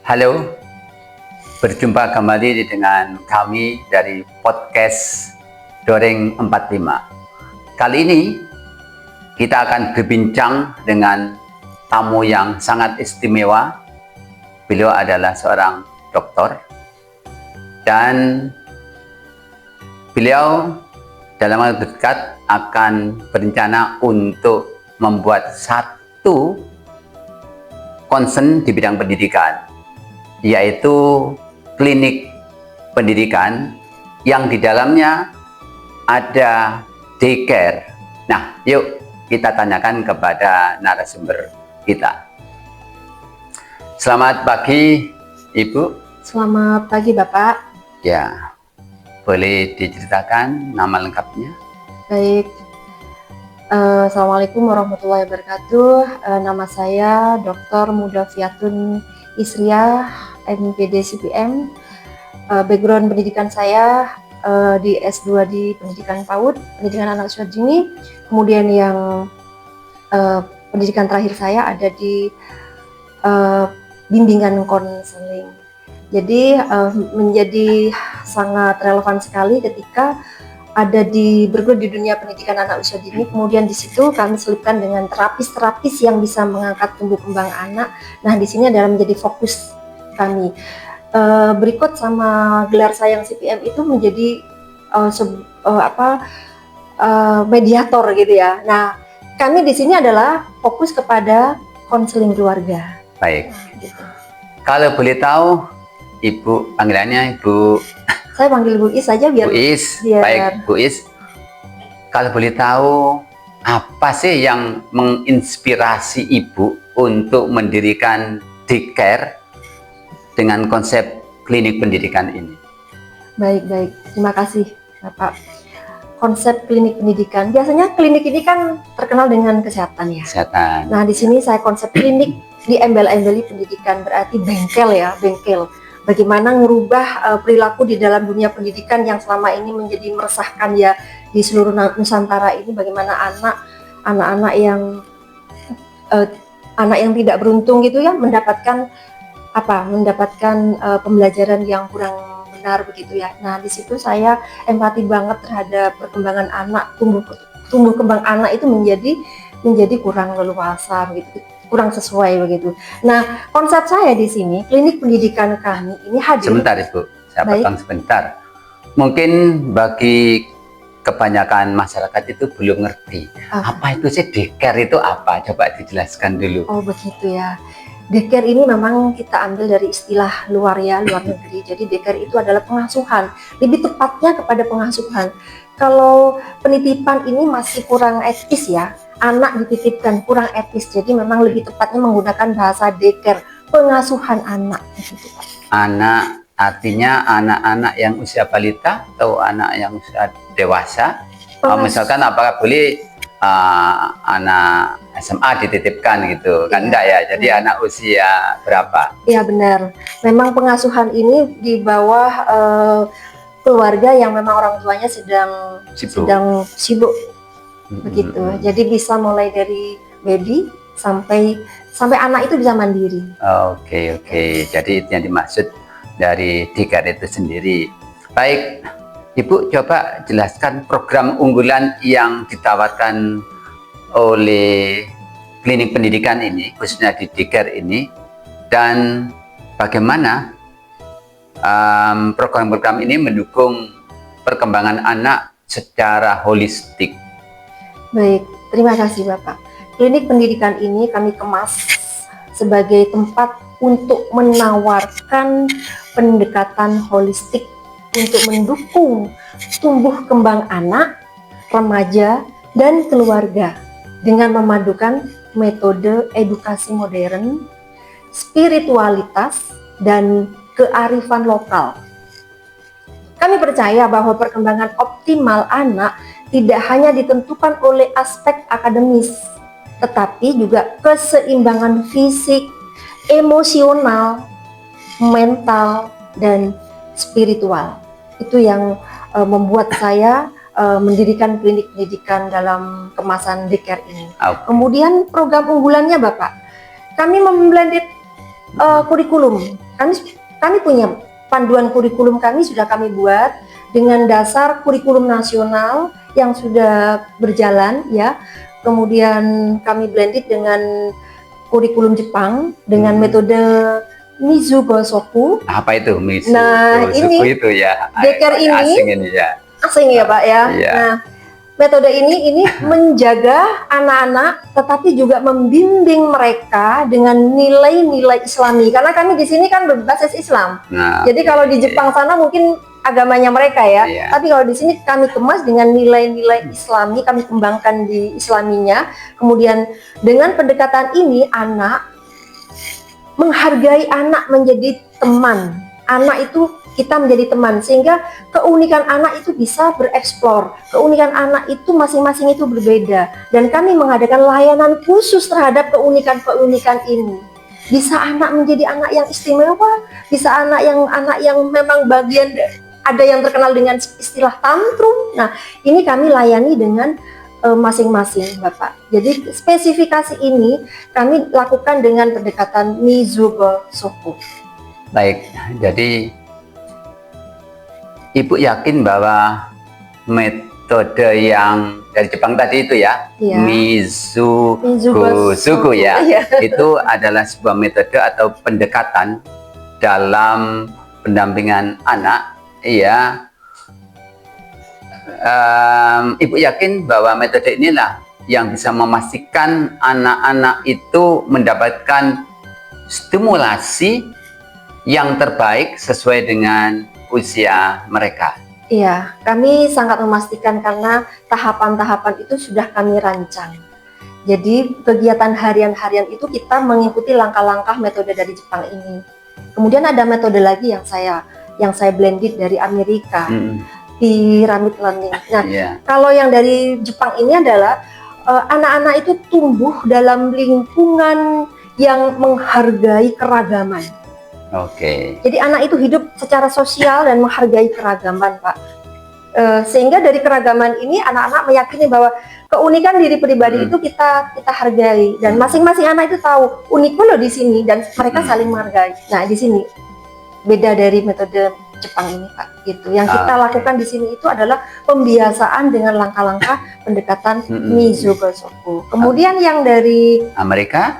Halo, berjumpa kembali dengan kami dari podcast Doreng 45. Kali ini kita akan berbincang dengan tamu yang sangat istimewa. Beliau adalah seorang dokter dan beliau dalam waktu dekat akan berencana untuk membuat satu concern di bidang pendidikan, yaitu klinik pendidikan yang di dalamnya ada daycare. Nah, yuk kita tanyakan kepada narasumber kita. Selamat pagi, Ibu. Selamat pagi, Bapak. Ya, boleh diceritakan nama lengkapnya? Baik. Assalamualaikum warahmatullahi wabarakatuh. Nama saya Dr. Mudafiatun Isriah, MPD CPM. Background pendidikan saya di S2 di pendidikan PAUD, pendidikan anak usia dini. Kemudian yang pendidikan terakhir saya ada di bimbingan konseling. Jadi menjadi sangat relevan sekali ketika ada bergelut di dunia pendidikan anak usia dini. Kemudian di situ kami selipkan dengan terapis-terapis yang bisa mengangkat tumbuh kembang anak. Nah, di sini adalah menjadi fokus kami. Berikut sama gelar saya yang CPM itu menjadi mediator gitu ya. Nah, kami di sini adalah fokus kepada konseling keluarga. Baik. Nah, gitu. Kalau boleh tahu, Ibu panggilannya Ibu? Saya panggil Bu Is saja biar. Bu Is. Baik, Bu Is. Kalau boleh tahu, apa sih yang menginspirasi Ibu untuk mendirikan daycare dengan konsep klinik pendidikan ini? Baik. Terima kasih, Bapak. Konsep klinik pendidikan, biasanya klinik ini kan terkenal dengan kesehatan ya. Kesehatan. Nah, di sini saya konsep klinik di embel-embeli pendidikan, berarti bengkel ya, bengkel. Bagaimana merubah perilaku di dalam dunia pendidikan yang selama ini menjadi meresahkan ya di seluruh Nusantara ini. Bagaimana anak-anak yang tidak beruntung gitu ya mendapatkan pembelajaran yang kurang benar begitu ya. Nah, di situ saya empati banget terhadap perkembangan anak, tumbuh kembang anak itu menjadi kurang leluasa begitu, kurang sesuai begitu. Nah, konsep saya di sini klinik pendidikan kami ini hadir. Sebentar, Ibu, saya potong sebentar. Mungkin bagi kebanyakan masyarakat itu belum ngerti apa itu sih daycare, itu apa? Coba dijelaskan dulu. Oh, begitu ya. Daycare ini memang kita ambil dari istilah luar negeri. Jadi daycare itu adalah pengasuhan, lebih tepatnya kepada pengasuhan. Kalau penitipan ini masih kurang etis ya, anak dititipkan kurang etis. Jadi memang lebih tepatnya menggunakan bahasa daycare, pengasuhan anak. Gitu, Pak. Anak artinya anak-anak yang usia balita atau anak yang usia dewasa? Misalkan apakah boleh anak SMA dititipkan gitu kan? Enggak ya, jadi anak usia berapa? Iya benar, memang pengasuhan ini di bawah keluarga yang memang orang tuanya sedang sibuk begitu. Jadi bisa mulai dari baby sampai anak itu bisa mandiri. Oke. Jadi itu yang dimaksud dari daycare itu sendiri. Baik, Ibu coba jelaskan program unggulan yang ditawarkan oleh klinik pendidikan ini, khususnya di daycare ini, dan bagaimana program-program ini mendukung perkembangan anak secara holistik. Baik, terima kasih Bapak. Klinik pendidikan ini kami kemas sebagai tempat untuk menawarkan pendekatan holistik untuk mendukung tumbuh kembang anak, remaja, dan keluarga dengan memadukan metode edukasi modern, spiritualitas, dan kearifan lokal. Kami percaya bahwa perkembangan optimal anak tidak hanya ditentukan oleh aspek akademis, tetapi juga keseimbangan fisik, emosional, mental, dan spiritual. Itu yang membuat saya mendirikan klinik pendidikan dalam kemasan daycare ini. Okay. Kemudian program unggulannya Bapak, kami memblended kurikulum. Kami punya panduan kurikulum, kami sudah kami buat dengan dasar kurikulum nasional yang sudah berjalan ya. Kemudian kami blended dengan kurikulum Jepang dengan metode Mizugosoku. Apa itu Mizugosoku? Nah, ini itu ya. Deker ini asing ini ya. Asing ya Pak ya. Iya. Nah, metode ini menjaga anak-anak, tetapi juga membimbing mereka dengan nilai-nilai Islami. Karena kami di sini kan berbasis Islam. Nah, jadi kalau di Jepang sana mungkin agamanya mereka ya. Iya. Tapi kalau di sini kami kemas dengan nilai-nilai Islami, kami kembangkan di Islaminya. Kemudian dengan pendekatan ini anak menghargai anak menjadi teman. Anak itu kita menjadi teman, sehingga keunikan anak itu bisa bereksplor. Keunikan anak itu masing-masing itu berbeda, dan kami mengadakan layanan khusus terhadap keunikan-keunikan ini. Bisa anak menjadi anak yang istimewa, bisa anak yang memang bagian, ada yang terkenal dengan istilah tantrum. Nah, ini kami layani dengan masing-masing Bapak. Jadi spesifikasi ini kami lakukan dengan pendekatan Mizugosoku. Baik, jadi Ibu yakin bahwa metode yang dari Jepang tadi itu ya, Ya. Mizugosoku ya, itu adalah sebuah metode atau pendekatan dalam pendampingan anak, ya. Ibu yakin bahwa metode inilah yang bisa memastikan anak-anak itu mendapatkan stimulasi yang terbaik sesuai dengan usia mereka. Iya, kami sangat memastikan karena tahapan-tahapan itu sudah kami rancang. Jadi kegiatan harian-harian itu kita mengikuti langkah-langkah metode dari Jepang ini. Kemudian ada metode lagi yang saya blended dari Amerika, Pyramid Learning. Nah, kalau yang dari Jepang ini adalah anak-anak itu tumbuh dalam lingkungan yang menghargai keragaman. Oke. Jadi anak itu hidup secara sosial dan menghargai keragaman, Pak. Sehingga dari keragaman ini anak-anak meyakini bahwa keunikan diri pribadi itu kita hargai, dan masing-masing anak itu tahu unikku loh di sini, dan mereka saling menghargai. Nah, di sini beda dari metode Jepang ini, Pak. Gitu. Yang kita lakukan di sini itu adalah pembiasaan dengan langkah-langkah pendekatan Mizugosoku. Kemudian yang dari Amerika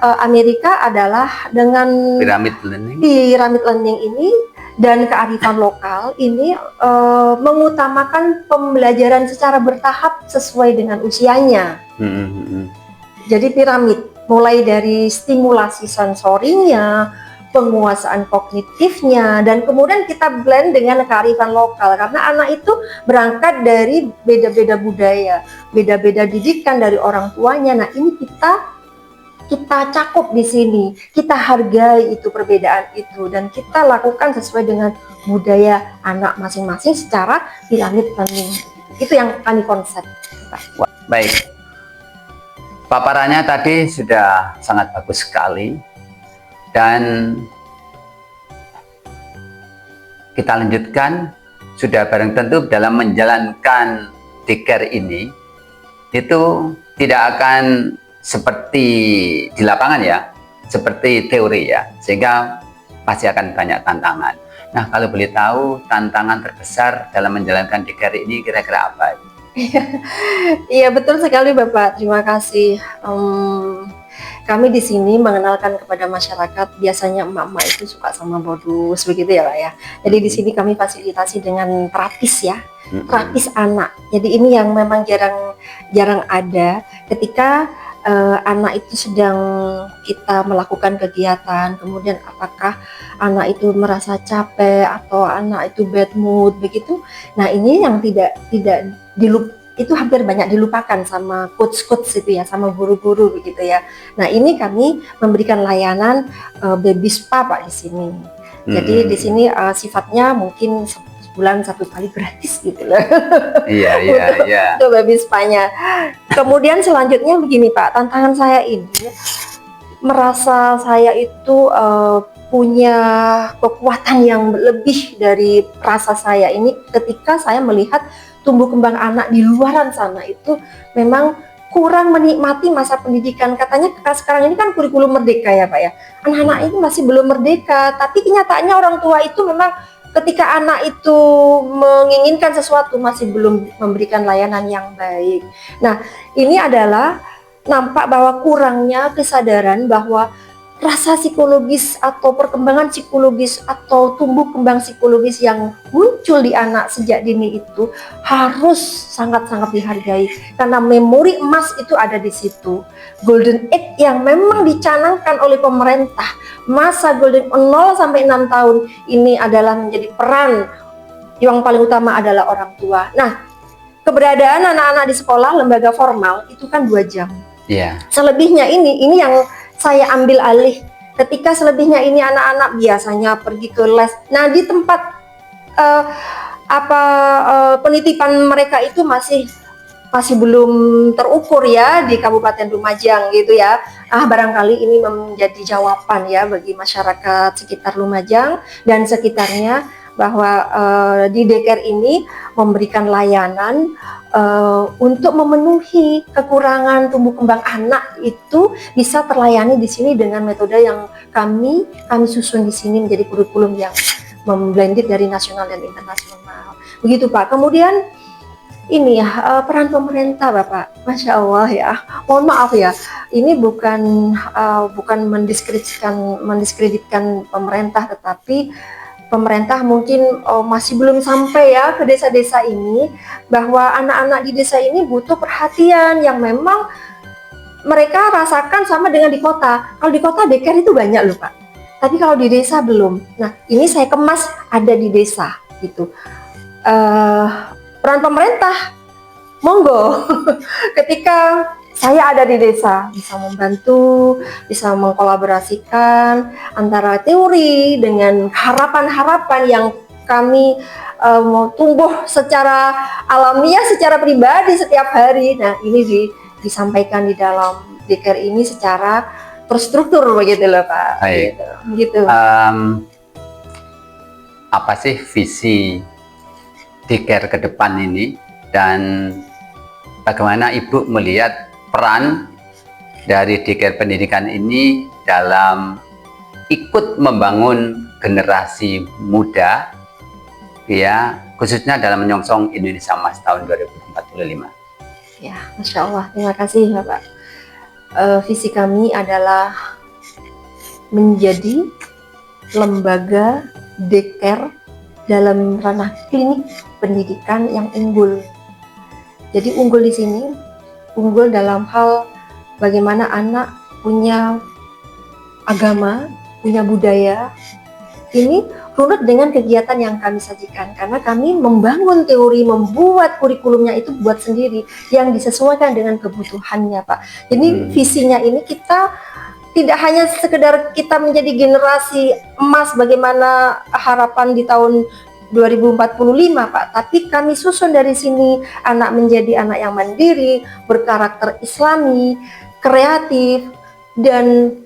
adalah dengan Pyramid Learning. Pyramid Learning ini dan kearifan lokal ini mengutamakan pembelajaran secara bertahap sesuai dengan usianya. Jadi piramid, mulai dari stimulasi sensorinya, penguasaan kognitifnya, dan kemudian kita blend dengan kearifan lokal karena anak itu berangkat dari beda-beda budaya, beda-beda didikan dari orang tuanya. Nah, ini kita cakup di sini, kita hargai itu perbedaan itu, dan kita lakukan sesuai dengan budaya anak masing-masing secara piramid learning. Itu yang kami konsep. Baik, paparannya tadi sudah sangat bagus sekali, dan kita lanjutkan. Sudah barang tentu dalam menjalankan Deker ini itu tidak akan seperti di lapangan ya, seperti teori ya, sehingga pasti akan banyak tantangan. Nah, kalau boleh tahu tantangan terbesar dalam menjalankan Deker ini kira-kira apa? Iya, betul sekali Bapak, terima kasih. Kami di sini mengenalkan kepada masyarakat, biasanya emak-emak itu suka sama modus begitu ya Pak ya. Jadi di sini kami fasilitasi dengan terapis ya, terapis anak. Jadi ini yang memang jarang ada ketika anak itu sedang kita melakukan kegiatan, kemudian apakah anak itu merasa capek atau anak itu bad mood begitu. Nah, ini yang tidak itu hampir banyak dilupakan sama coach-coach itu ya, sama guru-guru begitu ya. Nah, ini kami memberikan layanan baby spa Pak di sini. Jadi di sini sifatnya mungkin sebulan 1 kali gratis gitu loh. Iya. Untuk baby spa-nya. Kemudian selanjutnya begini Pak, tantangan saya ini merasa saya itu punya kekuatan yang lebih dari rasa saya ini ketika saya melihat tumbuh kembang anak di luaran sana itu memang kurang menikmati masa pendidikan. Katanya sekarang ini kan kurikulum merdeka ya Pak ya. Anak-anak ini masih belum merdeka, tapi kenyataannya orang tua itu memang ketika anak itu menginginkan sesuatu masih belum memberikan layanan yang baik. Nah, ini adalah nampak bahwa kurangnya kesadaran bahwa rasa psikologis atau perkembangan psikologis atau tumbuh kembang psikologis yang muncul di anak sejak dini itu harus sangat-sangat dihargai, karena memori emas itu ada di situ. Golden age yang memang dicanangkan oleh pemerintah, masa golden 0 sampai 6 tahun ini adalah menjadi peran yang paling utama adalah orang tua. Nah, keberadaan anak-anak di sekolah lembaga formal itu kan 2 jam. Selebihnya ini yang saya ambil alih. Ketika selebihnya ini anak-anak biasanya pergi ke les. Nah, di tempat penitipan mereka itu masih belum terukur ya di Kabupaten Lumajang gitu ya. Barangkali ini menjadi jawaban ya bagi masyarakat sekitar Lumajang dan sekitarnya, bahwa di daycare ini memberikan layanan untuk memenuhi kekurangan tumbuh kembang anak itu bisa terlayani di sini dengan metode yang kami susun di sini menjadi kurikulum yang memblended dari nasional dan internasional. Begitu Pak. Kemudian ini ya peran pemerintah Bapak, Masya Allah ya. Mohon maaf ya, ini bukan mendiskreditkan pemerintah, tetapi pemerintah mungkin masih belum sampai ya ke desa-desa ini, bahwa anak-anak di desa ini butuh perhatian yang memang mereka rasakan sama dengan di kota. Kalau di kota daycare itu banyak loh Pak, tapi kalau di desa belum. Nah, ini saya kemas ada di desa gitu. Peran pemerintah, monggo. Ketika saya ada di desa, bisa membantu, bisa mengkolaborasikan antara teori dengan harapan-harapan yang kami mau tumbuh secara alamiah, secara pribadi setiap hari. Nah, ini disampaikan di dalam daycare ini secara terstruktur begitu loh Pak. Baik. Gitu. Apa sih visi daycare ke depan ini, dan bagaimana Ibu melihat peran dari daycare pendidikan ini dalam ikut membangun generasi muda ya, khususnya dalam menyongsong Indonesia Emas tahun 2045? Ya, Masya Allah, terima kasih Bapak. Visi kami adalah menjadi lembaga daycare dalam ranah klinik pendidikan yang unggul. Jadi unggul di sini, unggul dalam hal bagaimana anak punya agama, punya budaya. Ini runut dengan kegiatan yang kami sajikan, karena kami membangun teori, membuat kurikulumnya itu buat sendiri yang disesuaikan dengan kebutuhannya Pak. Jadi visinya ini kita tidak hanya sekedar kita menjadi generasi emas bagaimana harapan di tahun 2045 Pak, tapi kami susun dari sini anak menjadi anak yang mandiri, berkarakter Islami, kreatif, dan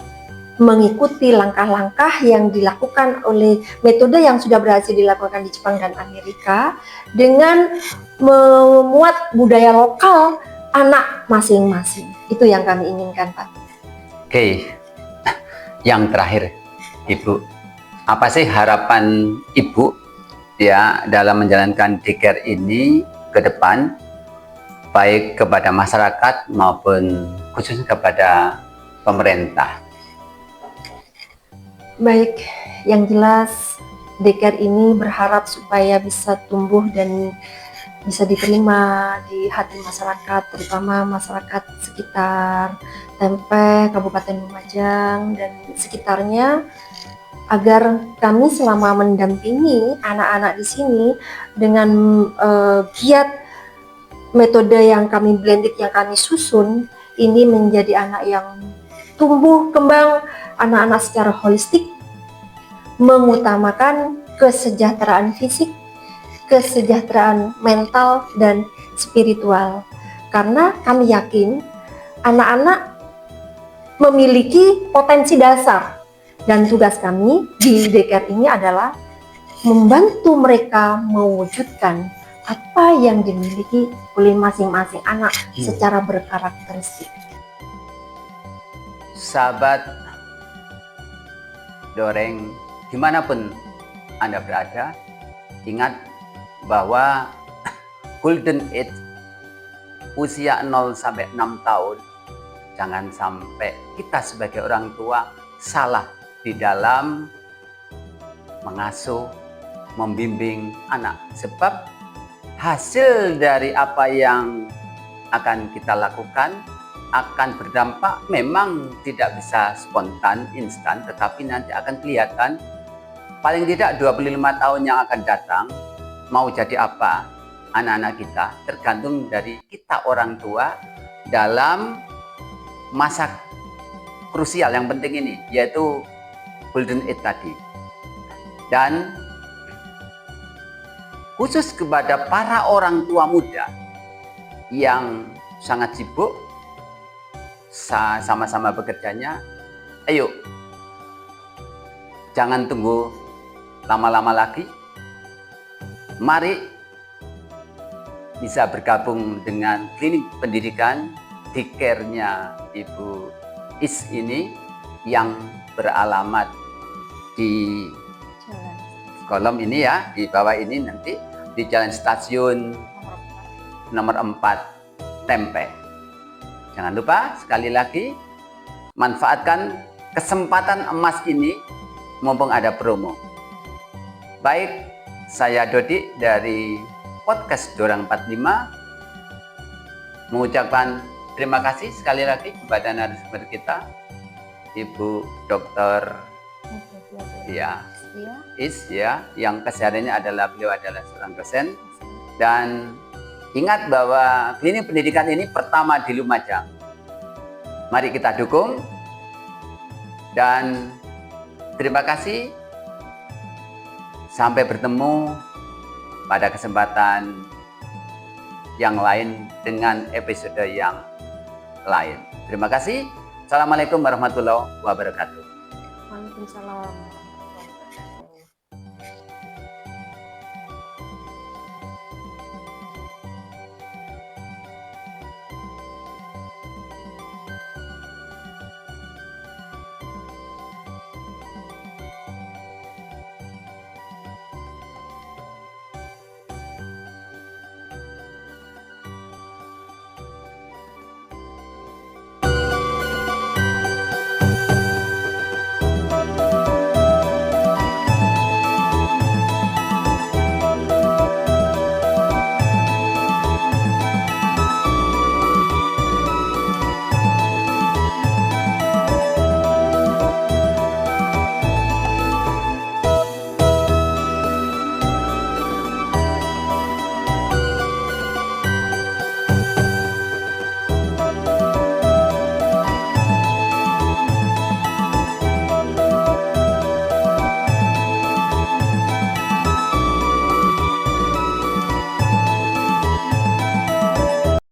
mengikuti langkah-langkah yang dilakukan oleh metode yang sudah berhasil dilakukan di Jepang dan Amerika dengan memuat budaya lokal anak masing-masing. Itu yang kami inginkan Pak. Oke, yang terakhir Ibu, apa sih harapan Ibu ya dalam menjalankan daycare ini ke depan, baik kepada masyarakat maupun khususnya kepada pemerintah? Baik, yang jelas daycare ini berharap supaya bisa tumbuh dan bisa diterima di hati masyarakat, terutama masyarakat sekitar Tempe, Kabupaten Lumajang dan sekitarnya, agar kami selama mendampingi anak-anak di sini dengan giat metode yang kami blended, yang kami susun, ini menjadi anak yang tumbuh kembang, anak-anak secara holistik, mengutamakan kesejahteraan fisik, kesejahteraan mental dan spiritual. Karena kami yakin anak-anak memiliki potensi dasar, dan tugas kami di daycare ini adalah membantu mereka mewujudkan apa yang dimiliki oleh masing-masing anak secara berkarakteristik. Sahabat Doreng, dimanapun Anda berada, ingat bahwa golden age usia 0 sampai 6 tahun, jangan sampai kita sebagai orang tua salah di dalam mengasuh, membimbing anak. Sebab hasil dari apa yang akan kita lakukan akan berdampak, memang tidak bisa spontan, instan, tetapi nanti akan kelihatan paling tidak 25 tahun yang akan datang mau jadi apa anak-anak kita, tergantung dari kita orang tua dalam masa krusial yang penting ini, yaitu golden age tadi. Dan khusus kepada para orang tua muda yang sangat sibuk sama-sama bekerjanya, ayo jangan tunggu lama-lama lagi, mari bisa bergabung dengan klinik pendidikan daycare-nya Ibu Is ini yang beralamat di kolom ini ya, di bawah ini nanti di Jalan Stasiun nomor 4 Tempe. Jangan lupa sekali lagi manfaatkan kesempatan emas ini mumpung ada promo. Baik, saya Dodi dari podcast Dorang 45 mengucapkan terima kasih sekali lagi kepada narasumber kita, Ibu Dr. Is ya, yang kesehariannya beliau adalah seorang dosen. Dan ingat bahwa klinik pendidikan ini pertama di Lumajang. Mari kita dukung. Dan terima kasih. Sampai bertemu pada kesempatan yang lain dengan episode yang lain. Terima kasih. Assalamualaikum warahmatullahi wabarakatuh. Waalaikumsalam.